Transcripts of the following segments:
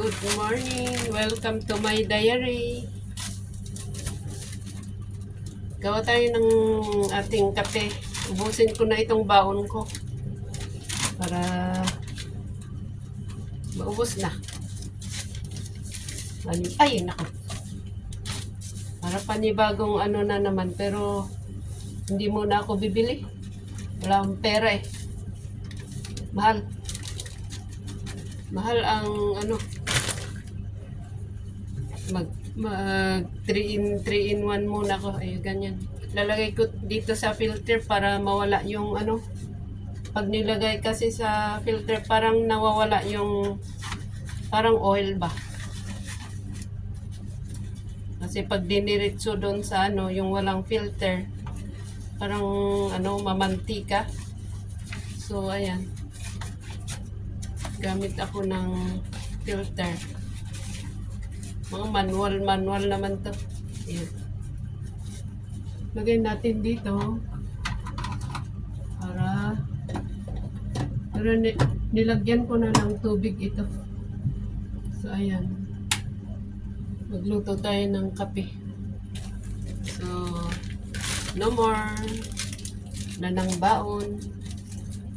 Good morning! Welcome to my diary. Gawa tayo ng ating kape. Ubusin ko na itong baon ko para maubos na. Ay, nako. Para panibagong ano na naman, pero hindi muna ako bibili. Wala akong pera eh. Mahal. Mahal ang ano, mag 3 in 1 muna ko. Ay, ganyan. Lalagay ko dito sa filter para mawala yung ano. Pag nilagay kasi sa filter, parang nawawala yung parang oil ba. Kasi pag diniritso doon sa ano, yung walang filter, parang ano, mamantika. So, ayan. Gamit ako ng filter. Mga manual naman to. Ayan. Lagay natin dito para nilagyan ko na ng tubig ito. So, ayan. Magluto tayo ng kape. So, no more na ng baon.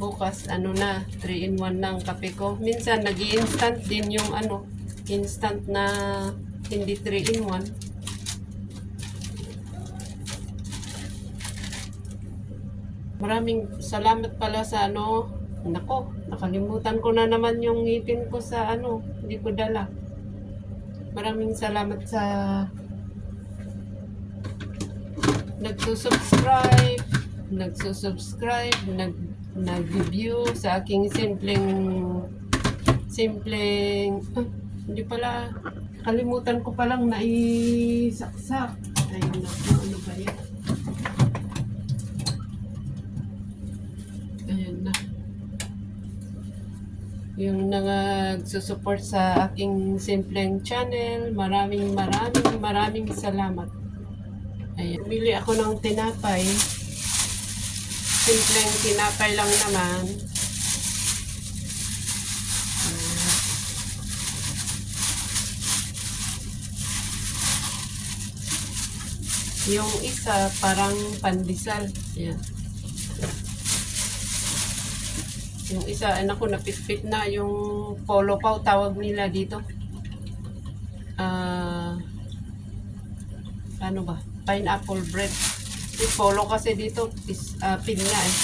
Bukas, ano na, 3 in 1 ng kape ko. Minsan, nag-i-instant din yung ano, instant na hindi 3 in 1. Maraming salamat pala sa ano. Nako, nakalimutan ko na naman yung ngipin ko sa ano, hindi ko dala. Maraming salamat sa nagsusubscribe, nag-review sa aking simpleng, hindi pala, kalimutan ko palang naisaksak. Ayun na po, ano ba yan? Ayan na. Yung nagsusupport sa aking simpleng channel, maraming salamat. Ayan. Bili ako ng tinapay. Simpleng tinapay lang naman. Yung isa parang pandesal. Ayan. Yung isa, anak ko, napitpit na yung polo pau tawag nila dito. Ano ba? Pineapple bread. Yung polo kasi dito is pinya eh.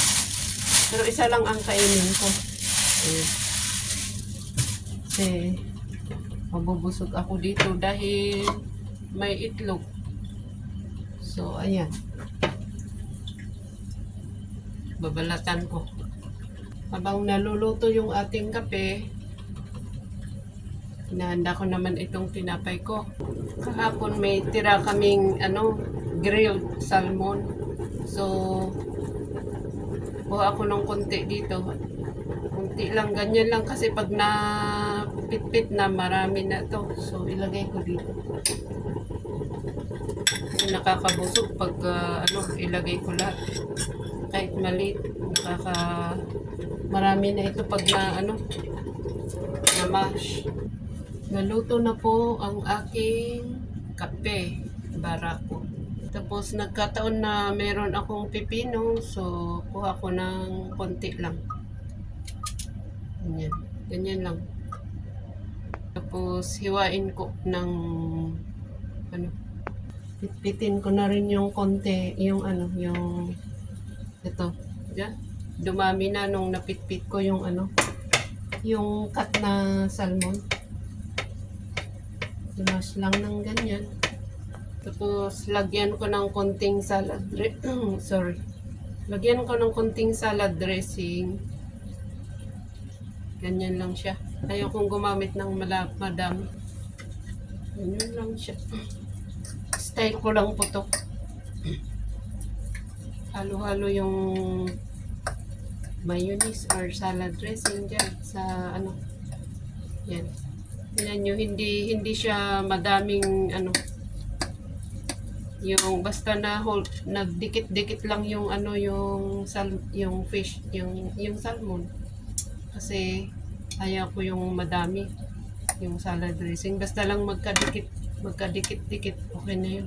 Pero isa lang ang kainin ko. Ayan. Kasi mabubusog ako dito dahil may itlog. So, ayan. Babalatan ko. Habang naluluto yung ating kape, hinahanda ko naman itong tinapay ko. Kahapon may tira kaming ano, grilled salmon. So, kuha ako ng konti dito. Konti lang, ganyan lang kasi pag napitpit na, marami na to. So, ilagay ko dito. Kasi nakakabusog pag ano, ilagay ko lahat. Kahit maliit, marami na ito pag na ano, na mash. Naluto na po ang aking kape, barako. Tapos nagkataon na meron akong pipino, so kuha ko ng konti lang. Ganyan, ganyan lang. Tapos hiwain ko ng ano, pitpitin ko na rin yung konti, yung ano, yung ito, diyan. Dumami na nung napitpit ko yung ano, yung cut na salmon. Dimas lang ng ganyan. Tapos lagyan ko ng konting salad sorry. Lagyan ko ng konting salad dressing. Ganyan lang siya. Ayaw kong gumamit ng madami. Ganyan lang siya. Style ko lang po to. Halo-halo yung mayonnaise or salad dressing dyan sa ano. Yan. Tingnan nyo, hindi siya madaming ano, yung basta na nagdikit-dikit lang yung ano, yung fish, yung salmon. Kasi ayaw ko yung madami. yung salad dressing. Basta lang magkadikit-dikit. Okay na yun.